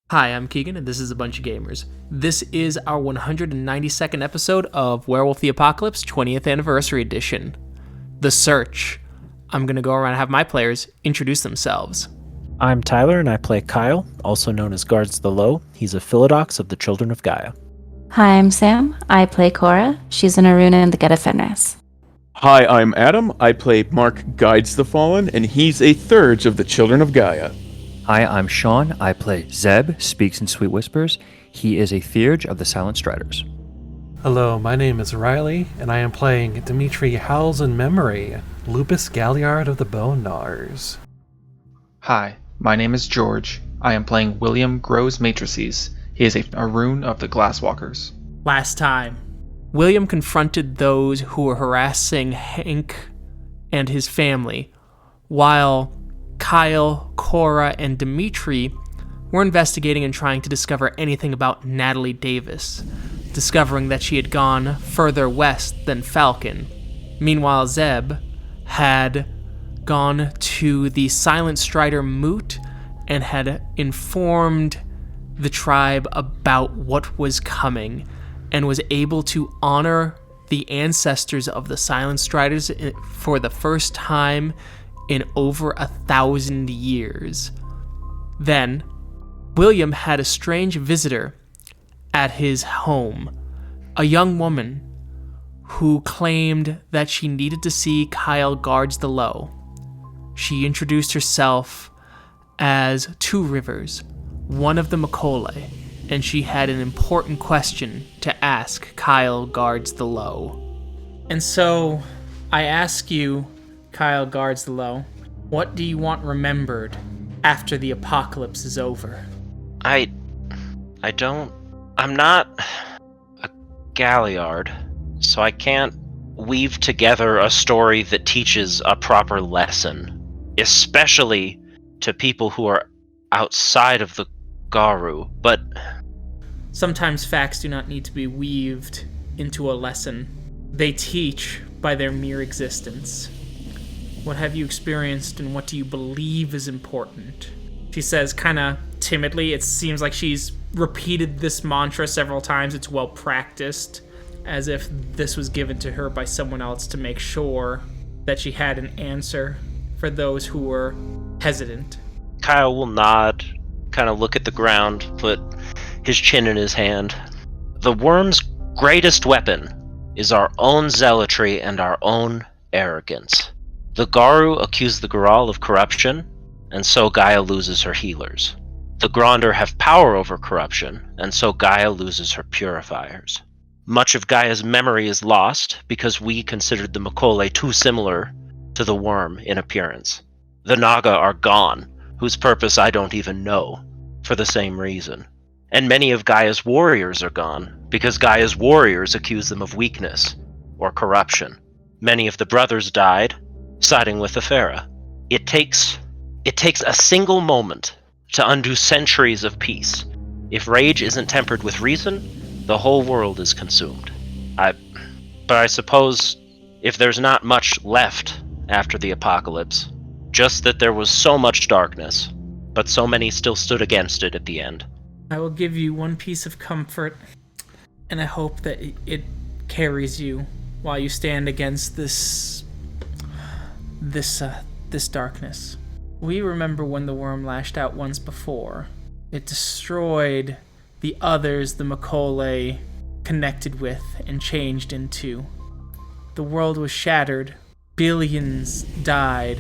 Hi, I'm Keegan, and this is A Bunch of Gamers. This is our 192nd episode of Werewolf the Apocalypse 20th Anniversary Edition, The Search. I'm going to go around and have my players introduce themselves. I'm Tyler, and I play Kyle, also known as Guards the Low. He's a Philodox of the Children of Gaia. Hi, I'm Sam. I play Cora. She's an Aruna in the Geta Fenris. Hi, I'm Adam. I play Mark Guides the Fallen, and he's a Thurge of the Children of Gaia. Hi, I'm Sean. I play Zeb Speaks-in-Sweet-Whispers. He is a Theurge of the Silent Striders. Hello, my name is Riley, and I am playing Dimitri Howls-In-Memory, Lupus Galliard of the Bone Gnawers. Hi, my name is George. I am playing William Grows-Matrices. He is a rune of the Glasswalkers. Last time, William confronted those who were harassing Hank and his family, while Kyle, Cora, and Dimitri were investigating and trying to discover anything about Natlie Davis, discovering that she had gone further west than Falcon. Meanwhile, Zeb had gone to the Silent Strider moot and had informed the tribe about what was coming and was able to honor the ancestors of the Silent Striders for the first time in over 1,000 years. Then, William had a strange visitor at his home, a young woman who claimed that she needed to see Kyle Guards the Low. She introduced herself as Two Rivers, one of the Macaulay, and she had an important question to ask Kyle Guards the Low. And so, I ask you, Kyle Guards the Low, what do you want remembered after the apocalypse is over? I'm not a Galliard, so I can't weave together a story that teaches a proper lesson, especially to people who are outside of the Garu, but sometimes facts do not need to be weaved into a lesson. They teach by their mere existence. What have you experienced and what do you believe is important? She says kind of timidly. It seems like she's repeated this mantra several times. It's well practiced, as if this was given to her by someone else to make sure that she had an answer for those who were hesitant. Kyle will nod, kind of look at the ground, put his chin in his hand. The worm's greatest weapon is our own zealotry and our own arrogance. The Garu accuse the Garal of corruption, and so Gaia loses her healers. The Gronder have power over corruption, and so Gaia loses her purifiers. Much of Gaia's memory is lost because we considered the Macaulay too similar to the worm in appearance. The Naga are gone, whose purpose I don't even know, for the same reason. And many of Gaia's warriors are gone, because Gaia's warriors accuse them of weakness, or corruption. Many of the brothers died, siding with the Pharaoh. It takes a single moment to undo centuries of peace. If rage isn't tempered with reason, the whole world is consumed. But I suppose if there's not much left after the apocalypse, just that there was so much darkness, but so many still stood against it at the end. I will give you one piece of comfort, and I hope that it carries you while you stand against this darkness. We remember when the worm lashed out once before. It destroyed the others the Macaulay connected with and changed into. The world was shattered. Billions died.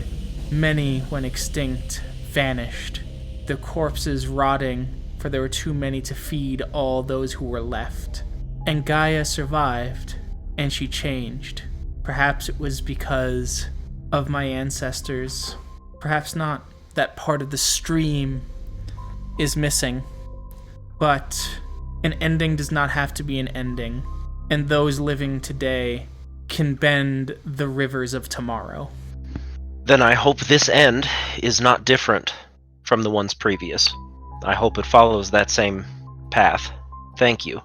Many went extinct, vanished. The corpses rotting, for there were too many to feed all those who were left. And Gaia survived, and she changed. Perhaps it was because of my ancestors. Perhaps not. That part of the stream is missing. But an ending does not have to be an ending, and those living today can bend the rivers of tomorrow. Then I hope this end is not different from the ones previous. I hope it follows that same path. Thank you.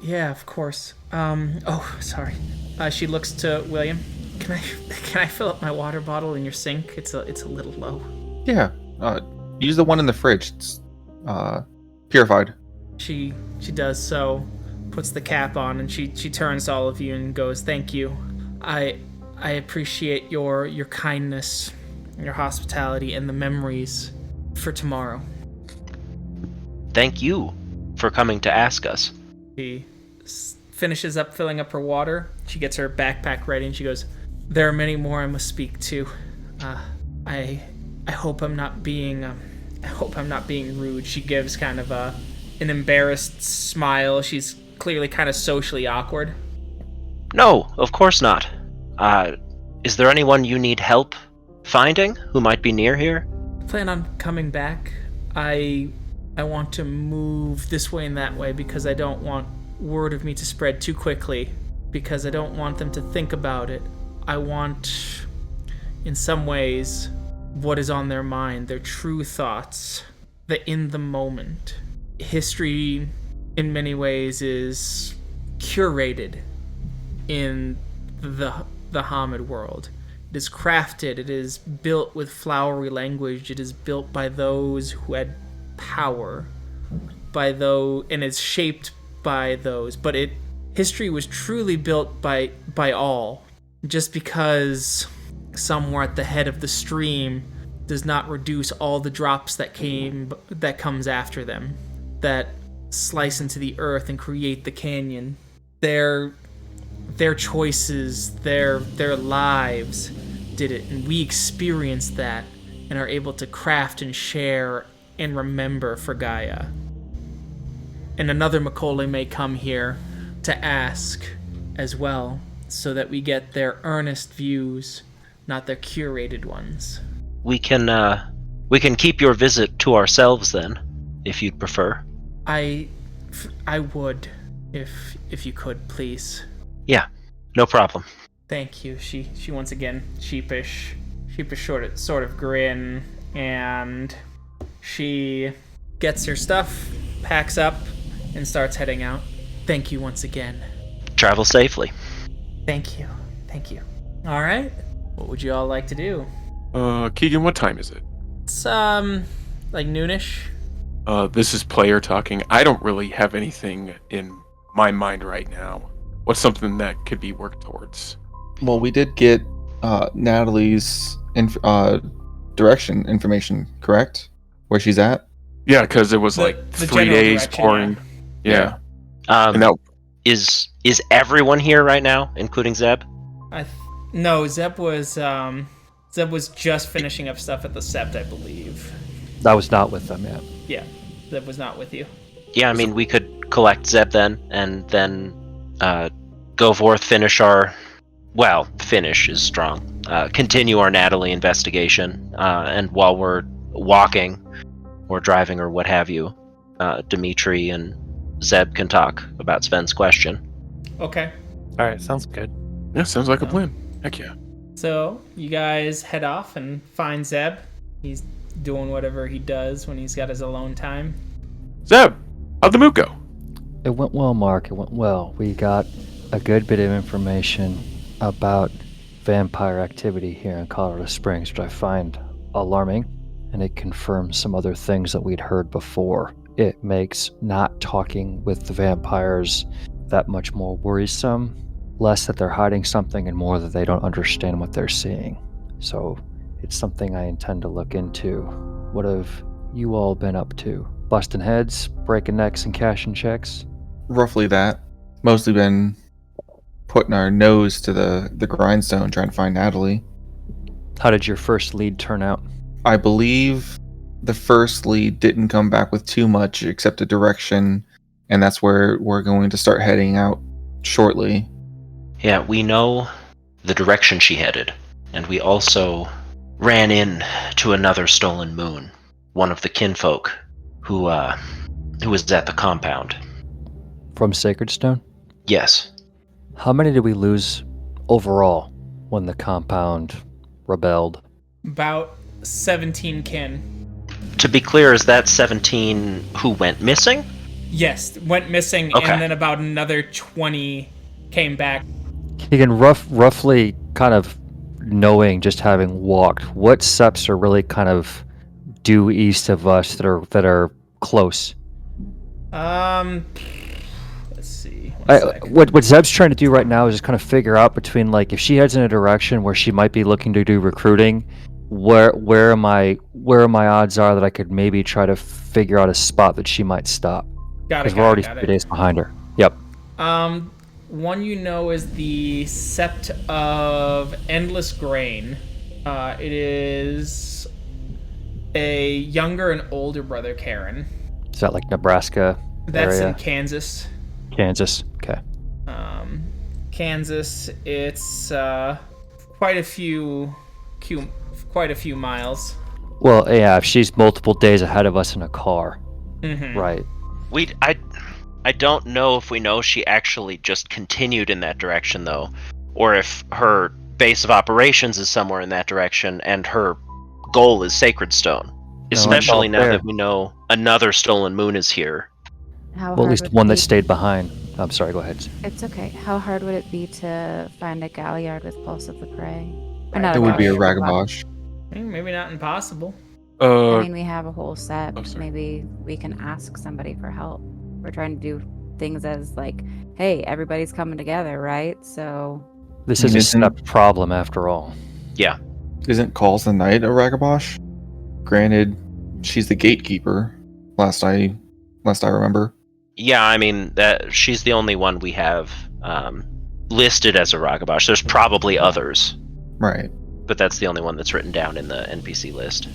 Yeah, of course. Sorry. She looks to William. Can I fill up my water bottle in your sink? It's a little low. Yeah, use the one in the fridge. It's Purified. She does so, puts the cap on, and she turns to all of you and goes, "Thank you. I appreciate your kindness, your hospitality, and the memories for tomorrow." Thank you for coming to ask us. She finishes up filling up her water. She gets her backpack ready, and she goes, "There are many more I must speak to. I hope I'm not being rude." She gives kind of an embarrassed smile. She's clearly kind of socially awkward. No, of course not. Is there anyone you need help finding who might be near here? I plan on coming back. I want to move this way and that way because I don't want word of me to spread too quickly, because I don't want them to think about it. I want, in some ways, what is on their mind, their true thoughts, the in the moment. History, in many ways, is curated in the Hamid world. It is crafted, it is built with flowery language, it is built by those who had power, and it's shaped by those, but history was truly built by all. Just because some were at the head of the stream does not reduce all the drops that comes after them, that slice into the earth and create the canyon. Their choices, their lives did it, and we experienced that and are able to craft and share and remember for Gaia. And another Macaulay may come here to ask as well, so that we get their earnest views, not their curated ones. We can keep your visit to ourselves then, if you'd prefer. I would, if you could, please. Yeah, no problem. Thank you. She once again sheepish sort of grin, and she gets her stuff, packs up, and starts heading out. Thank you once again. Travel safely. Thank you. All right. What would you all like to do? Keegan, what time is it? It's like noonish. This is player talking. I don't really have anything in my mind right now. What's something that could be worked towards? Well, we did get Natalie's direction information, correct? Where she's at? Yeah, because it was The like 3 general days direction, pouring. Yeah. And that, Is everyone here right now, including Zeb? No, Zeb was just finishing up stuff at the Sept, I believe. I was not with them yet. Yeah, Zeb was not with you. Yeah, I mean, we could collect Zeb then, and then go forth, finish is strong. Continue our Natlie investigation, and while we're walking or driving or what have you, Dimitri and Zeb can talk about Sven's question. Okay. All right, sounds good. yeah, sounds like a plan. Heck yeah. So you guys head off and find Zeb. He's doing whatever he does when he's got his alone time. Zeb, how'd the moot go? It went well, Mark. It went well. We got a good bit of information about vampire activity here in Colorado Springs, which I find alarming, and it confirms some other things that we'd heard before. It makes not talking with the vampires that much more worrisome, less that they're hiding something and more that they don't understand what they're seeing. So it's something I intend to look into. What have you all been up to? Busting heads, breaking necks, and cashing checks? Roughly that. Mostly been putting our nose to the grindstone trying to find Natlie. How did your first lead turn out? I believe the first lead didn't come back with too much except a direction, and that's where we're going to start heading out shortly. Yeah, we know the direction she headed, and we also ran in to another stolen moon, one of the kinfolk who was at the compound. From Sacred Stone? Yes. How many did we lose overall when the compound rebelled? About 17 kin. To be clear, is that 17 who went missing? Yes, went missing, Okay. and then about another 20 came back. Keegan, roughly kind of knowing, just having walked, what seps are really kind of due east of us that are close? Let's see. One sec. What Zeb's trying to do right now is just kind of figure out between like if she heads in a direction where she might be looking to do recruiting, where my odds are that I could maybe try to figure out a spot that she might stop. Because we're already 3 days behind her. Yep. One you know is the Sept of Endless Grain. It is a younger and older brother, Karen. Is that like Nebraska That's area? in Kansas. Kansas. Okay. Kansas. It's quite a few miles. Well, yeah, if she's multiple days ahead of us in a car. Mm-hmm. Right. I don't know if we know she actually just continued in that direction though, or if her base of operations is somewhere in that direction and her goal is Sacred Stone. Especially now that we know another stolen moon is here. Well, at least one that stayed behind. I'm sorry, go ahead. It's okay. How hard would it be to find a galliard with Pulse of the Prey? It would be a Ragabash. Maybe not impossible. I mean, we have a whole set. Oh, sorry. Maybe we can ask somebody for help. We're trying to do things as like, hey, everybody's coming together, right? So This is a step problem after all. Yeah. Isn't Calls the Night a Ragabash? Granted, she's the gatekeeper. Last I remember. Yeah, I mean that she's the only one we have listed as a Ragabash. There's probably others, Right. but that's the only one that's written down in the NPC list.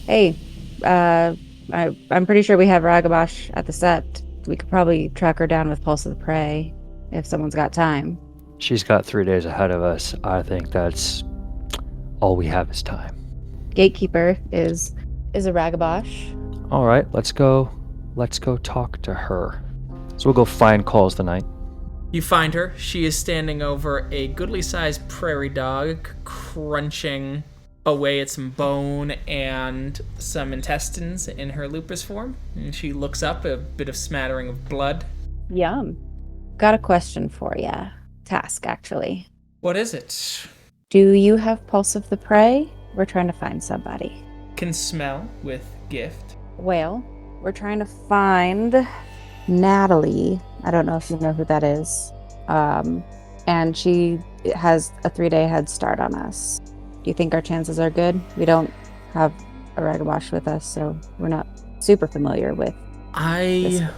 hey, I'm pretty sure we have Ragabash at the Sept. We could probably track her down with Pulse of the Prey if someone's got time. She's got 3 days ahead of us. I think that's all we have is time. Gatekeeper is a Ragabash. All right, let's go talk to her. So we'll go find Calls the Night. You find her. She is standing over a goodly-sized prairie dog, crunching away at some bone and some intestines in her lupus form. And she looks up, a bit of smattering of blood. Yum. Got a question for ya. Task, actually. What is it? Do you have Pulse of the Prey? We're trying to find somebody. Can smell with gift. Well, we're trying to find Natlie. I don't know if you know who that is. And she has a 3-day head start on us. Do you think our chances are good? We don't have a Ragabash with us, so we're not super familiar with I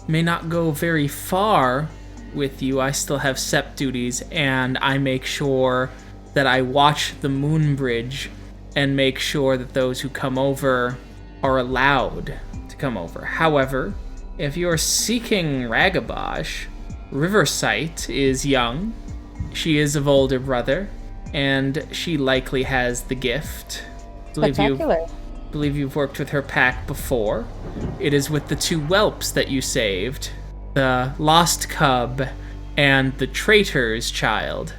may not go very far with you. I still have Sept duties, and I make sure that I watch the moon bridge and make sure that those who come over are allowed to come over. However, if you're seeking Ragabash, Riversight is young. She is of older brother, and she likely has the gift. Spectacular. Believe you've worked with her pack before. It is with the 2 whelps that you saved, the Lost Cub and the Traitor's Child.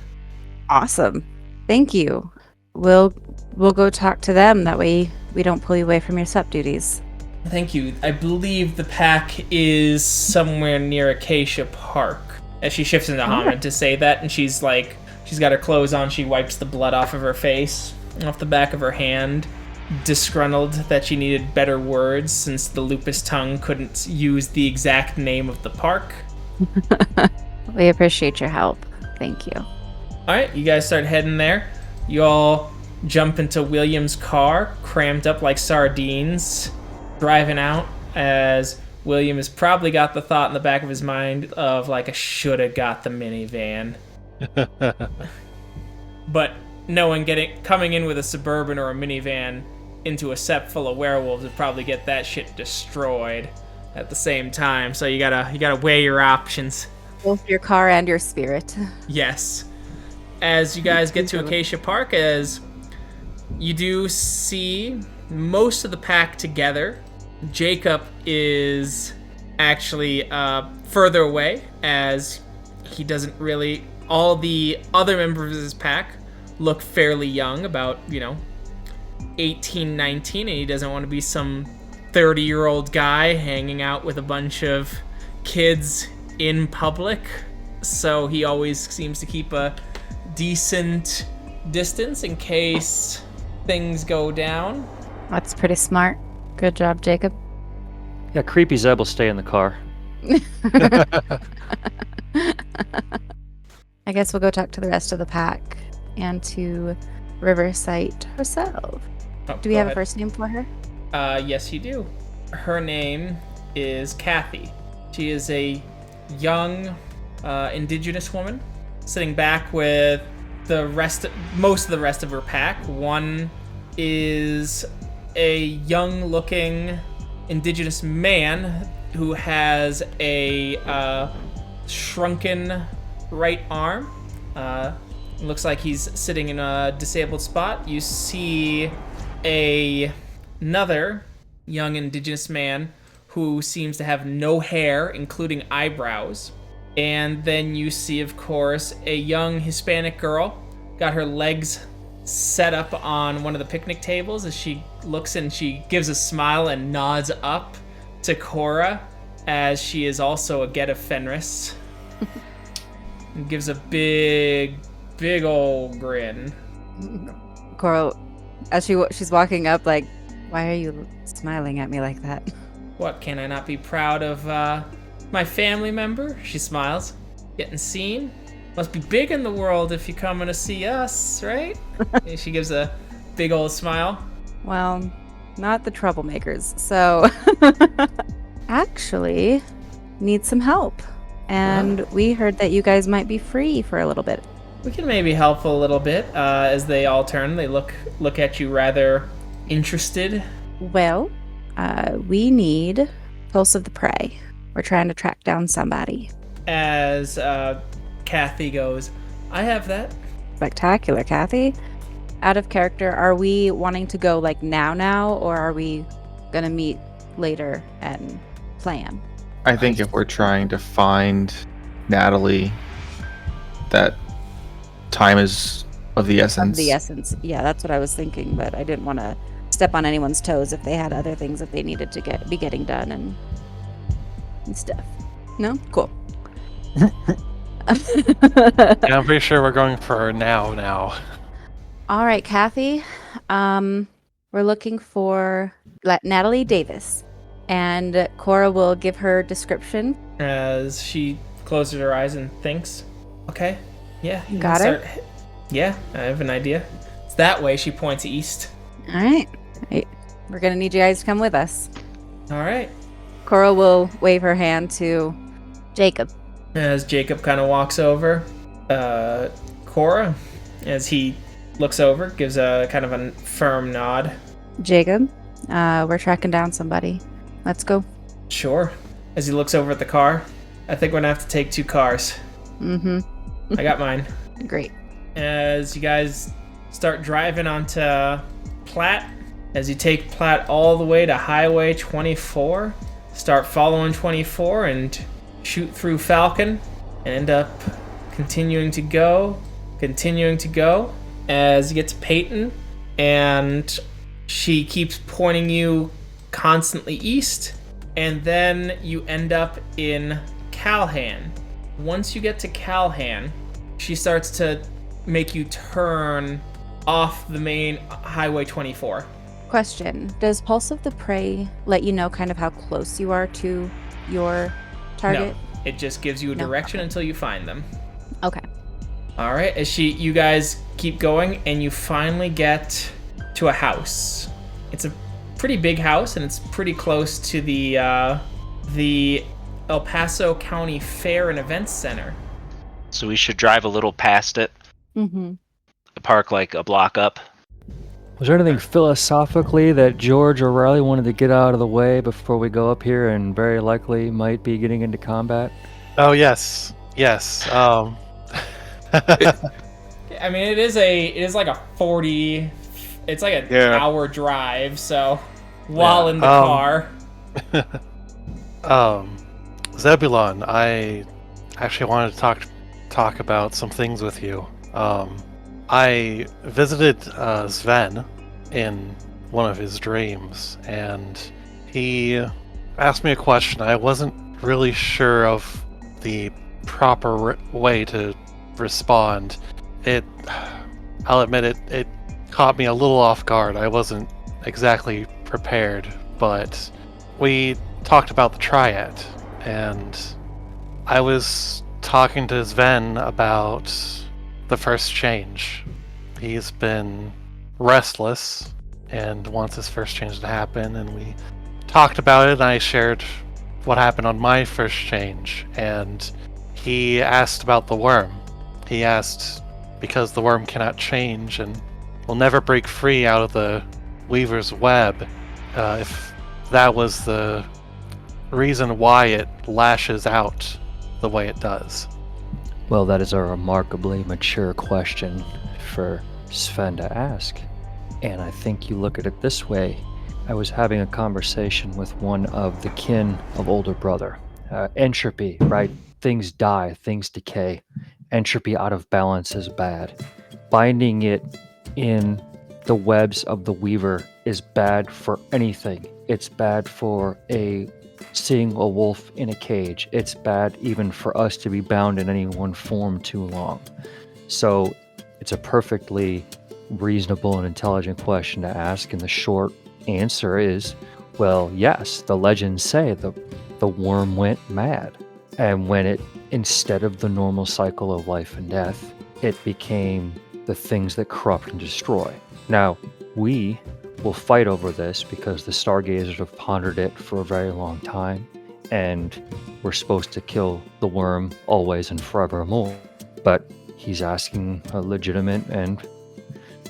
Awesome. Thank you. We'll go talk to them. That way we don't pull you away from your Sept duties. Thank you. I believe the pack is somewhere near Acacia Park. As she shifts into Hamid to say that, and she's got her clothes on, she wipes the blood off of her face, off the back of her hand, disgruntled that she needed better words since the lupus tongue couldn't use the exact name of the park. We appreciate your help. Thank you. Alright, you guys start heading there. You all jump into William's car, crammed up like sardines, driving out as William has probably got the thought in the back of his mind of like, I should have got the minivan. But knowing coming in with a Suburban or a minivan into a Sept full of werewolves would probably get that shit destroyed at the same time. So you gotta weigh your options. Both your car and your spirit. Yes. As you guys get to Acacia Park, as you do see most of the pack together, Jacob is actually further away, as he doesn't really... All the other members of his pack look fairly young, about, 18, 19, and he doesn't want to be some 30-year-old guy hanging out with a bunch of kids in public. So he always seems to keep a decent distance in case things go down. That's pretty smart. Good job, Jacob. Yeah, creepy Zeb will stay in the car. I guess we'll go talk to the rest of the pack and to Riverside herself. Oh, Do we go have a ahead. first name for her? Yes, you do. Her name is Kathy. She is a young, indigenous woman sitting back with most of the rest of her pack. One is a young-looking indigenous man who has a shrunken right arm. Looks like he's sitting in a disabled spot. You see another young indigenous man who seems to have no hair, including eyebrows. And then you see, of course, a young Hispanic girl, got her legs set up on one of the picnic tables as she looks and she gives a smile and nods up to Cora, as she is also a Get of Fenris. And gives a big old grin. Cora, as she's walking up, like, why are you smiling at me like that? What, can I not be proud of my family member? She smiles. Getting seen? Must be big in the world if you're coming to see us, right? And she gives a big old smile. Well, not the troublemakers. So, actually, need some help. And we heard that you guys might be free for a little bit. We can maybe help a little bit. As they all turn, they look at you rather interested. Well, we need Pulse of the Prey. We're trying to track down somebody. As Kathy goes, I have that. Spectacular, Kathy. Out of character, are we wanting to go like now, or are we gonna meet later and plan? I think if we're trying to find Natlie, that time is of the essence. Of the essence. Yeah, that's what I was thinking, but I didn't want to step on anyone's toes if they had other things that they needed to be getting done and stuff. No? Cool. Yeah, I'm pretty sure we're going for now. All right, Kathy. We're looking for Natlie Davis. And Cora will give her description. As she closes her eyes and thinks, okay, yeah. you Got can it? start. Yeah, I have an idea. It's that way. She points east. All right. We're going to need you guys to come with us. All right. Cora will wave her hand to Jacob. As Jacob kind of walks over, Cora, as he looks over, gives a kind of a firm nod. Jacob, we're tracking down somebody. Let's go. Sure. As he looks over at the car, I think we're gonna have to take 2 cars. Mm-hmm. I got mine. Great. As you guys start driving onto Platte, as you take Platte all the way to Highway 24, start following 24 and shoot through Falcon, and end up continuing to go, as you get to Peyton, and she keeps pointing you constantly east, and then you end up in Calhan. Once you get to Calhan, she starts to make you turn off the main Highway 24. Question. Does Pulse of the Prey let you know kind of how close you are to your target? No, it just gives you a No, direction okay. until you find them. Okay. All right, as you guys keep going, and you finally get to a house. It's a pretty big house, and it's pretty close to the El Paso County Fair and Events Center. So we should drive a little past it, Mm-hmm. park like a block up. Was there anything philosophically that George or Riley wanted to get out of the way before we go up here and very likely might be getting into combat? Oh yes. I mean, it is like a 40. It's like an hour drive. So while in the car. Zebulon, I actually wanted to talk about some things with you. I visited Sven in one of his dreams, and he asked me a question. I wasn't really sure of the proper way to respond. I'll admit it caught me a little off guard. I wasn't exactly prepared, but we talked about the triad, and I was talking to Sven about the first change. He's been restless and wants his first change to happen, and we talked about it, and I shared what happened on my first change, and he asked about the worm. He asked, because the worm cannot change and will never break free out of the Weaver's web, if that was the reason why it lashes out the way it does. Well, that is a remarkably mature question for Sven to ask. And I think you look at it this way. I was having a conversation with one of the kin of older brother. Entropy, right? Things die, things decay. Entropy out of balance is bad. Binding it in the webs of the Weaver is bad for anything. It's bad for seeing a wolf in a cage. It's bad even for us to be bound in any one form too long. So it's a perfectly reasonable and intelligent question to ask, and the short answer is, well, yes, the legends say the worm went mad. And when it, instead of the normal cycle of life and death, it became the things that corrupt and destroy. Now, we will fight over this because the stargazers have pondered it for a very long time, and we're supposed to kill the worm always and forevermore. But he's asking a legitimate and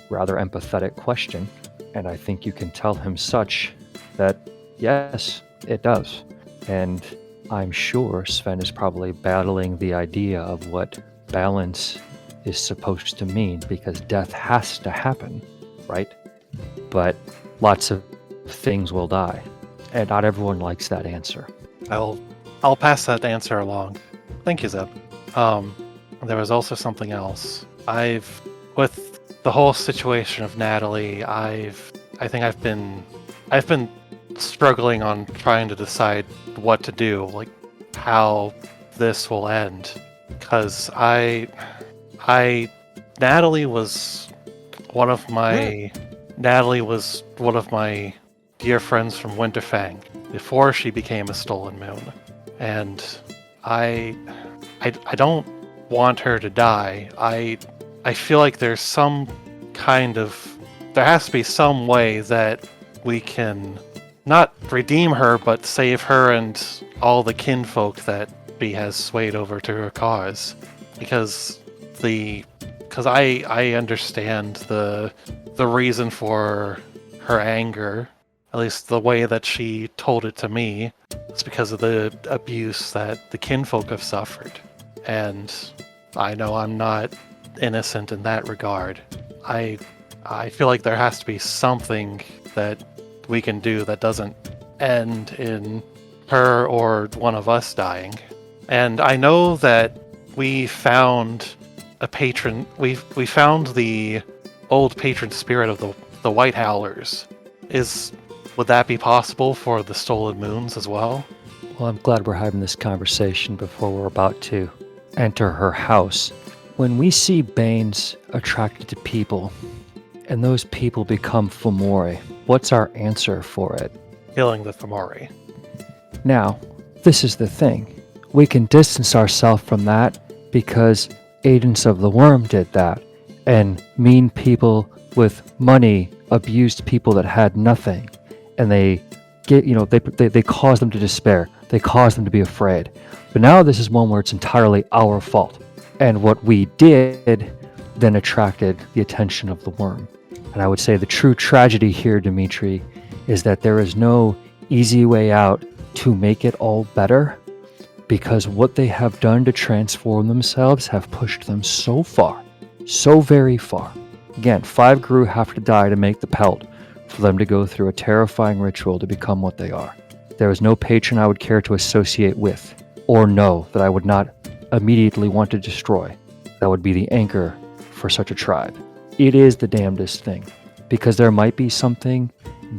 rather empathetic question, and I think you can tell him such that, yes, it does. And I'm sure Sven is probably battling the idea of what balance is supposed to mean, because death has to happen, right? But lots of things will die, and not everyone likes that answer. I'll pass that answer along. Thank you, Zeb. There was also something else. With the whole situation of Natlie, I think I've been struggling on trying to decide what to do, like how this will end, because Natlie was one of my dear friends from Winterfang before she became a Stolen Moon, and I don't want her to die. I feel like there has to be some way that we can not redeem her, but save her and all the kinfolk that she has swayed over to her cause. Because I understand the reason for her anger, at least the way that she told it to me. It's because of the abuse that the kinfolk have suffered. And I know I'm not innocent in that regard. I feel like there has to be something that we can do that doesn't end in her or one of us dying. And I know that we found a patron. We found the old patron spirit of the White Howlers. Would that be possible for the Stolen Moons as well? Well, I'm glad we're having this conversation before we're about to enter her house. When we see Banes attracted to people, and those people become Fomori, what's our answer for it? Killing the Fomori. Now, this is the thing. We can distance ourselves from that because agents of the worm did that, and mean people with money abused people that had nothing, and they caused them to despair. They caused them to be afraid. But now this is one where it's entirely our fault, and what we did then attracted the attention of the worm. And I would say the true tragedy here, Dimitri, is that there is no easy way out to make it all better, because what they have done to transform themselves have pushed them so far, so very far. Again, 5 Gru have to die to make the pelt for them to go through a terrifying ritual to become what they are. There is no patron I would care to associate with, or know that I would not immediately want to destroy. That would be the anchor for such a tribe. It is the damnedest thing, because there might be something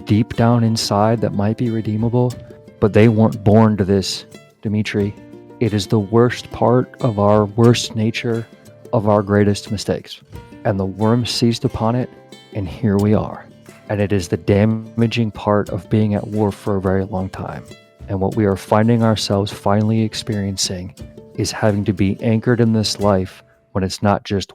deep down inside that might be redeemable, but they weren't born to this, Dimitri. It is the worst part of our worst nature, of our greatest mistakes. And the worm seized upon it, and here we are. And it is the damaging part of being at war for a very long time. And what we are finding ourselves finally experiencing is having to be anchored in this life when it's not just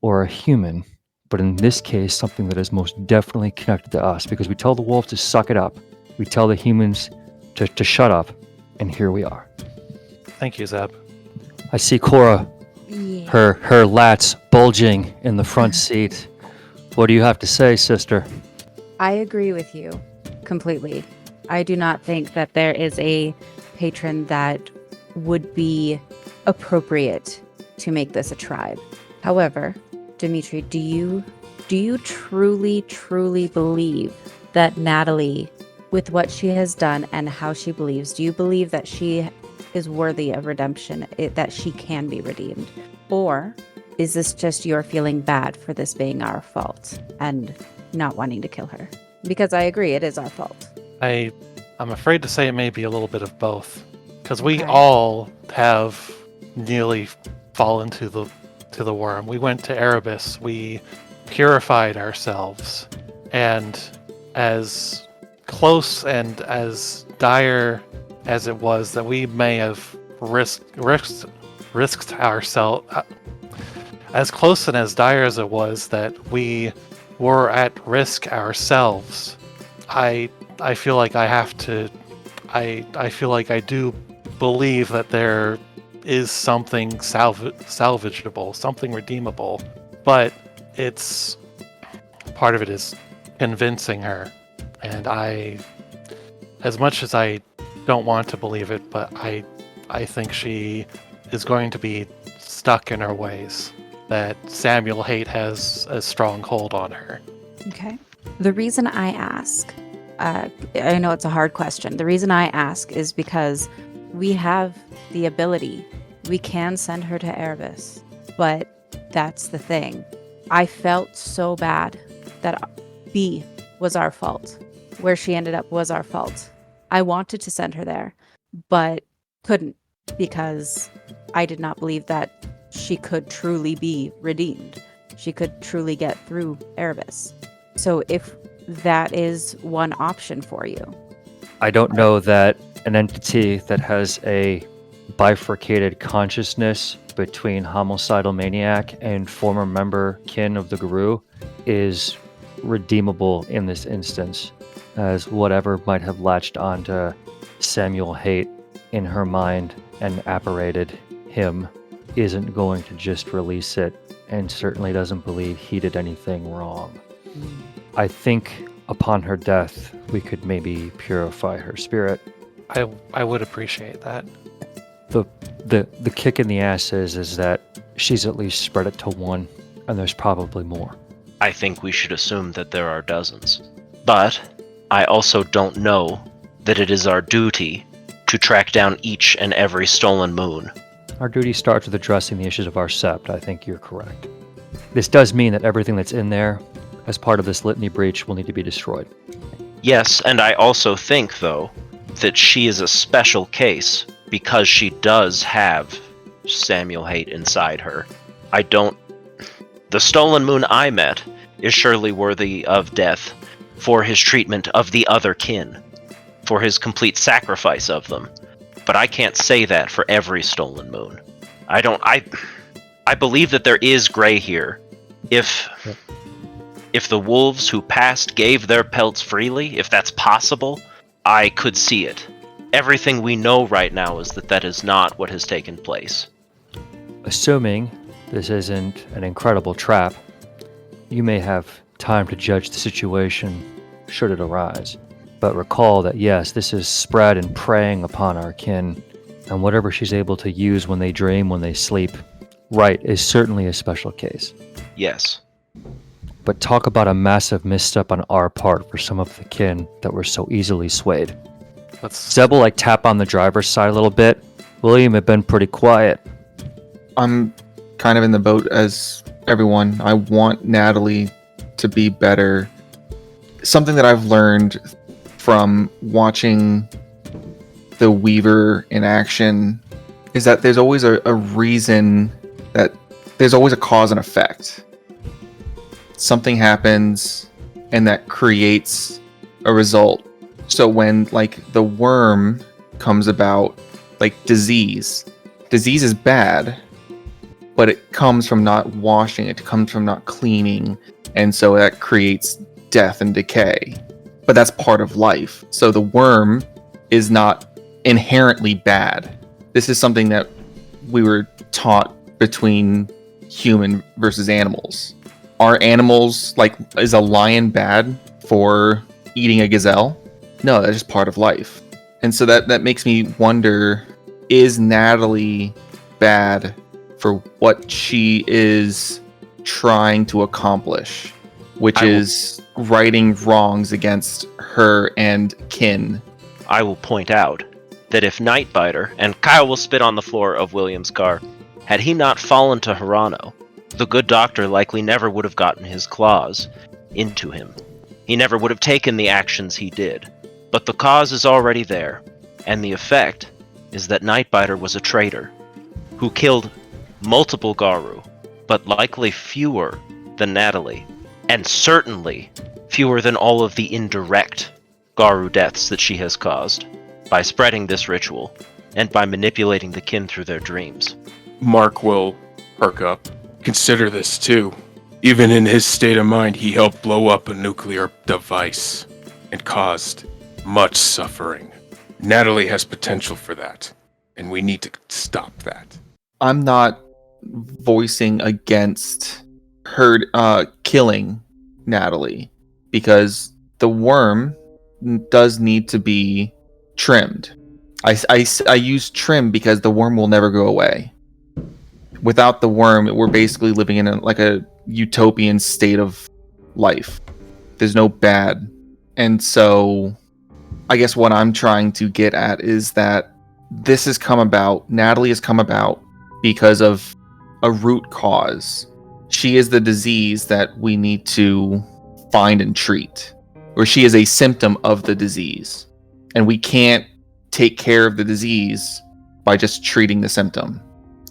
or a human, but in this case, something that is most definitely connected to us, because we tell the wolves to suck it up. We tell the humans to shut up, and here we are. Thank you, Zeb. I see Cora, Yeah. her lats bulging in the front seat. What do you have to say, sister? I agree with you completely. I do not think that there is a patron that would be appropriate to make this a tribe. However, Dimitri, do you truly believe that Natlie, with what she has done and how she believes, do you believe that she is worthy of redemption, that she can be redeemed? Or is this just your feeling bad for this being our fault and not wanting to kill her? Because I agree, it is our fault. I'm afraid to say it may be a little bit of both, because we Okay. all have nearly fallen to the worm. We went to Erebus, we purified ourselves, and as close and as dire as it was that we may have risked ourselves, as close and as dire as it was that we were at risk ourselves, I feel like I have to. I feel like I do believe that there is something salvageable, something redeemable, but it's part of it is convincing her, and as much as I don't want to believe it, but I think she is going to be stuck in her ways. That Samuel Haight has a strong hold on her. Okay. The reason I ask, I know it's a hard question. The reason I ask is because we have the ability. We can send her to Erebus, but that's the thing. I felt so bad that B was our fault. Where she ended up was our fault. I wanted to send her there, but couldn't, because I did not believe that she could truly be redeemed. She could truly get through Erebus. So if that is one option for you. I don't know that an entity that has a bifurcated consciousness between homicidal maniac and former member kin of the Guru is redeemable in this instance, as whatever might have latched onto Samuel Haight in her mind and apparated him isn't going to just release it, and certainly doesn't believe he did anything wrong. I think upon her death, we could maybe purify her spirit. I would appreciate that. The kick in the ass is that she's at least spread it to one, and there's probably more. I think we should assume that there are dozens. But I also don't know that it is our duty to track down each and every stolen moon. Our duty starts with addressing the issues of our sept. I think you're correct. This does mean that everything that's in there as part of this litany breach will need to be destroyed. Yes, and I also think, though, that she is a special case because she does have Samuel Haight inside her. The stolen moon I met is surely worthy of death for his treatment of the other kin, for his complete sacrifice of them. But I can't say that for every stolen moon. I believe that there is gray here. If the wolves who passed gave their pelts freely, if that's possible, I could see it. Everything we know right now is that is not what has taken place. Assuming this isn't an incredible trap, you may have time to judge the situation should it arise. But recall that yes, this is spread and preying upon our kin, and whatever she's able to use when they dream, when they sleep, right, is certainly a special case. Yes. But talk about a massive misstep on our part for some of the kin that were so easily swayed. Zeb will tap on the driver's side a little bit. William had been pretty quiet. I'm kind of in the boat as everyone. I want Natlie to be better. Something that I've learned from watching the Weaver in action is that there's always a reason, that there's always a cause and effect. Something happens and that creates a result. So when the worm comes about, like disease. Disease is bad, but it comes from not washing, it comes from not cleaning, and so that creates death and decay. But that's part of life. So the worm is not inherently bad. This is something that we were taught between human versus animals. Are animals, like, is a lion bad for eating a gazelle? No, that's just part of life. And so that makes me wonder, is Natlie bad for what she is trying to accomplish, which is righting wrongs against her and kin? I will point out that if Nightbiter, and Kyle will spit on the floor of William's car, had he not fallen to Hirano, the good doctor likely never would have gotten his claws into him. He never would have taken the actions he did. But the cause is already there, and the effect is that Nightbiter was a traitor who killed multiple Garou, but likely fewer than Natlie, and certainly fewer than all of the indirect Garou deaths that she has caused by spreading this ritual and by manipulating the kin through their dreams. Mark will perk up. Consider this too. Even in his state of mind, he helped blow up a nuclear device and caused much suffering. Natlie has potential for that, and we need to stop that. I'm not voicing against her killing Natlie, because the worm does need to be trimmed. I use trim because the worm will never go away. Without the worm, we're basically living in a utopian state of life. There's no bad. And so I guess what I'm trying to get at is that this has come about, Natlie has come about because of a root cause. She is the disease that we need to find and treat, or she is a symptom of the disease. And we can't take care of the disease by just treating the symptom.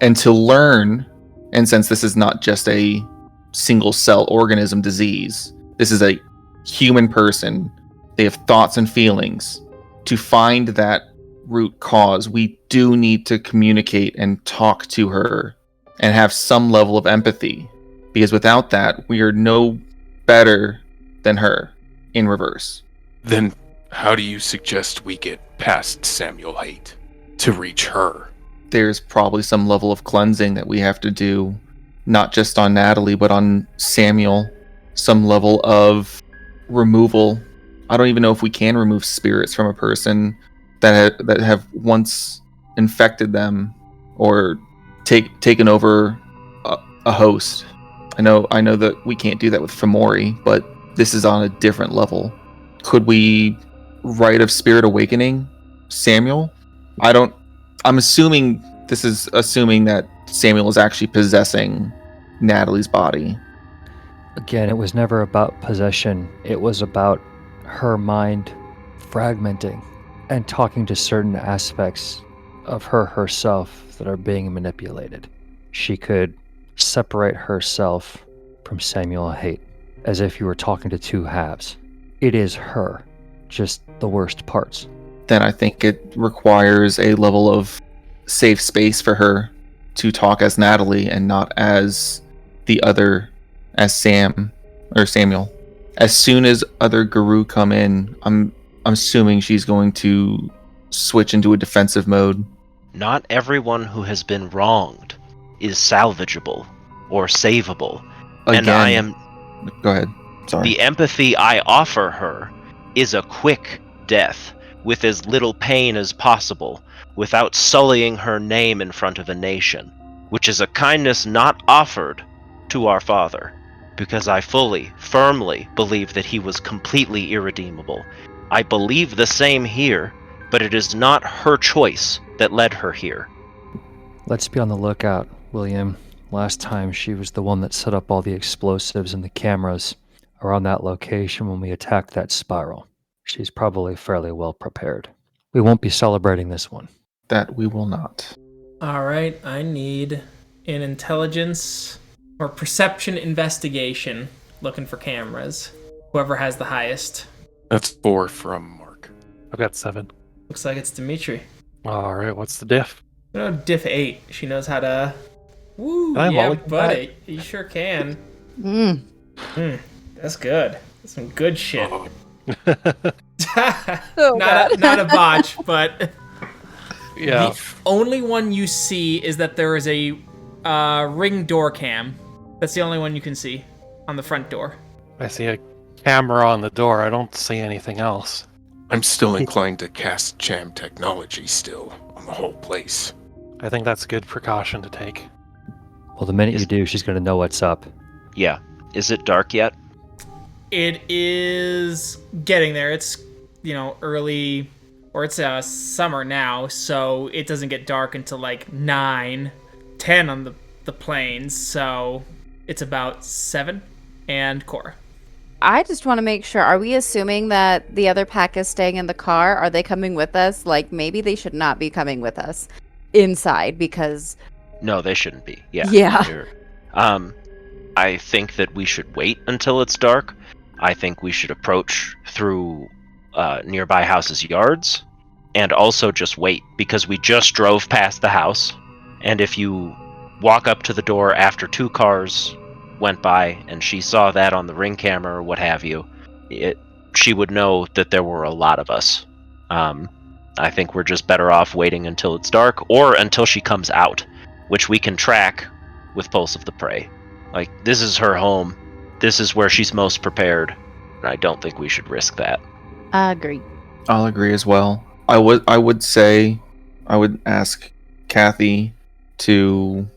And to learn, and since this is not just a single cell organism disease, this is a human person, they have thoughts and feelings. To find that root cause, we do need to communicate and talk to her and have some level of empathy, because without that, we are no better than her in reverse. Then how do you suggest we get past Samuel Haight to reach her? There's probably some level of cleansing that we have to do, not just on Natlie, but on Samuel. Some level of removal. I don't even know if we can remove spirits from a person that have once infected them or taken over a host. I know that we can't do that with Fomori, but this is on a different level. Could we rite of spirit awakening Samuel? I'm assuming this is assuming that Samuel is actually possessing Natalie's body. Again, it was never about possession. It was about her mind fragmenting and talking to certain aspects of herself that are being manipulated. She could separate herself from Samuel Haight as if you were talking to two halves. It is her, just the worst parts. Then I think it requires a level of safe space for her to talk as Natlie and not as the other, as Samuel. As soon as other Garou come in, I'm assuming she's going to switch into a defensive mode. Not everyone who has been wronged is salvageable or savable. Again, and I am... Go ahead. Sorry. The empathy I offer her is a quick death with as little pain as possible, without sullying her name in front of a nation, which is a kindness not offered to our father, because I firmly believe that he was completely irredeemable. I believe the same here, but it is not her choice that led her here. Let's be on the lookout, William. Last time she was the one that set up all the explosives and the cameras around that location when we attacked that spiral. She's probably fairly well prepared. We won't be celebrating this one. That we will not. All right, I need an intelligence or perception investigation looking for cameras. Whoever has the highest. That's 4 from Mark. I've got 7. Looks like it's Dimitri. All right, what's the diff? Diff 8. She knows how to... Woo, Can I yeah, mulligan buddy. You sure can. Mm. That's good. That's some good shit. Oh, Not a botch, but... Yeah. The only one you see is that there is a ring door cam. That's the only one you can see on the front door. I see a camera on the door. I don't see anything else. I'm still inclined to cast jam technology still on the whole place. I think that's a good precaution to take. Well, the minute you do, she's going to know what's up. Yeah. Is it dark yet? It is getting there. It's, early, or it's summer now, so it doesn't get dark until like 9, 10 on the plains, so it's about 7. And Cora. I just want to make sure, are we assuming that the other pack is staying in the car? Are they coming with us? Like, maybe they should not be coming with us inside because... No, they shouldn't be. Yeah. Yeah. I think that we should wait until it's dark. I think we should approach through nearby houses' yards, and also just wait, because we just drove past the house, and if you walk up to the door after 2 cars went by and she saw that on the ring camera or what have you, she would know that there were a lot of us. I think we're just better off waiting until it's dark, or until she comes out, which we can track with Pulse of the Prey. Like, this is her home. This is where she's most prepared. And I don't think we should risk that. Agree. I'll agree as well. I would say, I would ask Kathy to,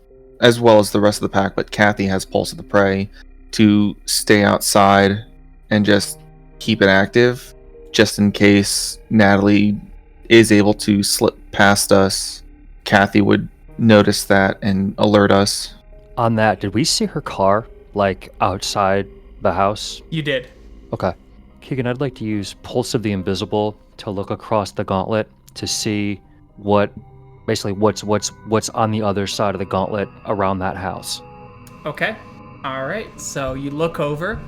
as well as the rest of the pack, but Kathy has Pulse of the Prey, to stay outside and just keep it active, just in case Natlie is able to slip past us. Kathy would notice that and alert us. On that, did we see her car, like, outside the house? You did. Okay. Keegan, I'd like to use Pulse of the Invisible to look across the gauntlet to see what's on the other side of the gauntlet around that house. Okay. All right. So you look over.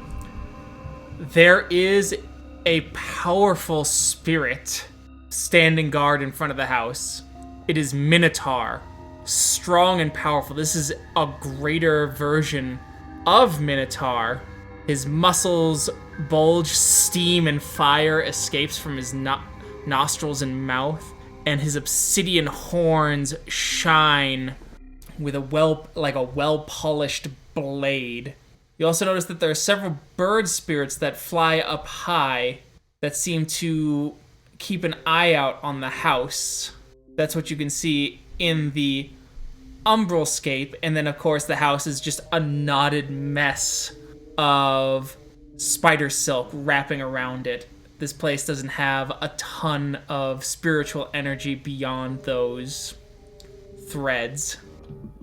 There is a powerful spirit standing guard in front of the house. It is Minotaur, strong and powerful. This is a greater version of Minotaur. His muscles bulge, steam and fire escapes from his nostrils and mouth, and his obsidian horns shine with a well-polished blade. You also notice that there are several bird spirits that fly up high that seem to keep an eye out on the house. That's what you can see in the umbralscape, and then of course the house is just a knotted mess of spider silk wrapping around it. This place doesn't have a ton of spiritual energy beyond those threads.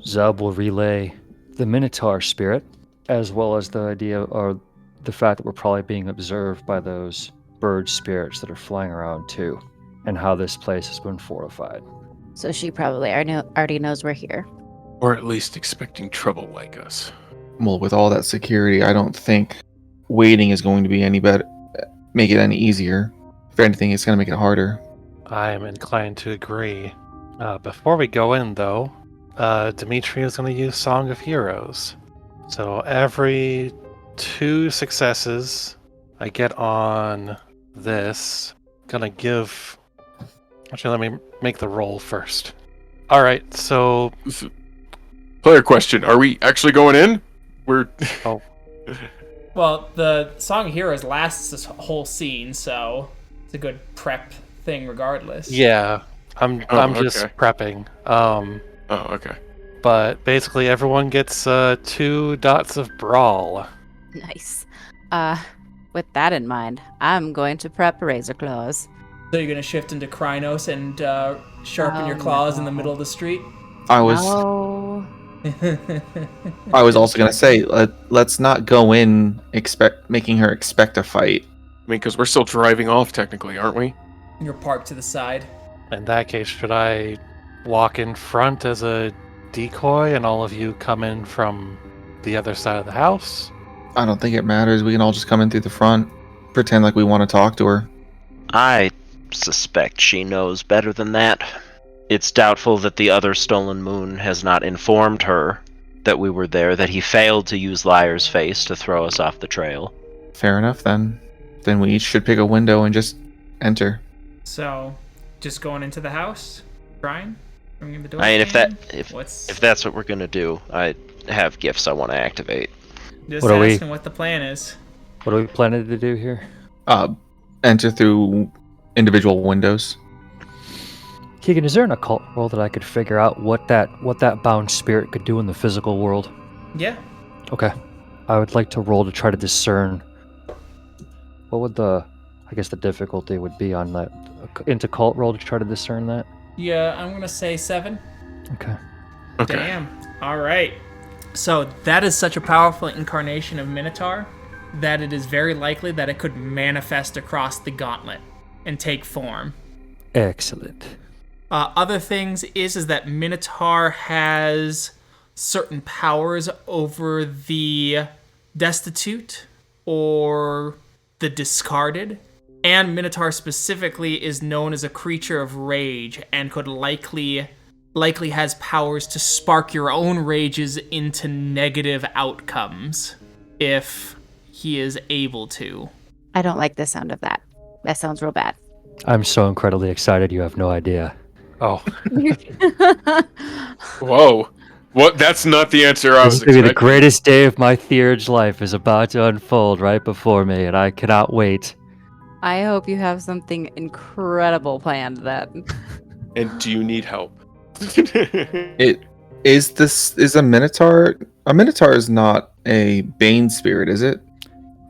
Zeb will relay the Minotaur spirit, as well as the idea or the fact that we're probably being observed by those bird spirits that are flying around too, and how this place has been fortified. So she probably already knows we're here. Or at least expecting trouble like us. Well, with all that security, I don't think waiting is going to be any better, make it any easier. If anything, it's going to make it harder. I am inclined to agree. Before we go in, though, Dimitri is going to use Song of Heroes. So every 2 successes I get on this, gonna give... Actually, let me make the roll first. Alright, so... Player question, are we actually going in? Oh. Well, the Song of Heroes lasts this whole scene, so it's a good prep thing regardless. Yeah, I'm just okay. prepping. Okay. But basically everyone gets 2 dots of brawl. Nice. With that in mind, I'm going to prep Razor Claws. So you're gonna shift into Krynos and sharpen your claws in the middle of the street? I was also going to say, let's not go in making her expect a fight. I mean, because we're still driving off technically, aren't we? You're parked to the side. In that case, should I walk in front as a decoy and all of you come in from the other side of the house? I don't think it matters. We can all just come in through the front, pretend like we want to talk to her. I suspect she knows better than that. It's doubtful that the other stolen moon has not informed her that we were there, that he failed to use Liar's face to throw us off the trail. Fair enough, then. Then we each should pick a window and just enter. So, just going into the house, Brian, ringing the door. I mean, What's if that's what we're gonna do, I have gifts I want to activate. just What are we- asking what the plan is? What are we planning to do here? Enter through individual windows. Keegan, is there an occult roll that I could figure out what that bound spirit could do in the physical world? Yeah. Okay. I would like to roll to try to discern. What would the difficulty would be on that into cult roll to try to discern that? Yeah, I'm gonna say 7. Okay. Okay. Damn. All right. So that is such a powerful incarnation of Minotaur that it is very likely that it could manifest across the gauntlet and take form. Excellent. Other things is that Minotaur has certain powers over the destitute or the discarded. And Minotaur specifically is known as a creature of rage and could likely has powers to spark your own rages into negative outcomes if he is able to. I don't like the sound of that. That sounds real bad. I'm so incredibly excited. You have no idea. Oh, Whoa. What? That's not the answer I This was is going to be the expecting. greatest day of my theurge life is about to unfold right before me, and I cannot wait. I hope you have something incredible planned then. And do you need help? It is a Minotaur. A Minotaur is not a Bane spirit, is it?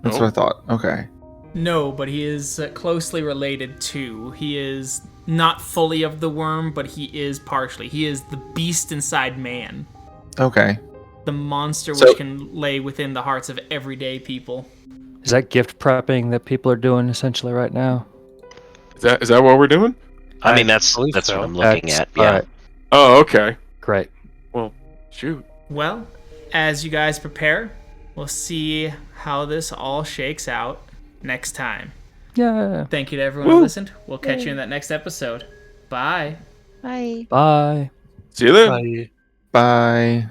That's No. what I thought. Okay. No, but he is closely related to. He is not fully of the worm, but he is partially. He is the beast inside man. Okay. The monster So- which can lay within the hearts of everyday people. Is that gift prepping that people are doing essentially right now? Is that what we're doing? I mean, I that's believe what so. I'm looking at. Yeah. Alright, Oh, okay. great. Well, shoot. Well, as you guys prepare, we'll see how this all shakes out next time. Yeah. Thank you to everyone who listened. We'll catch you in that next episode. Bye. Bye. Bye. See you then. I Bye.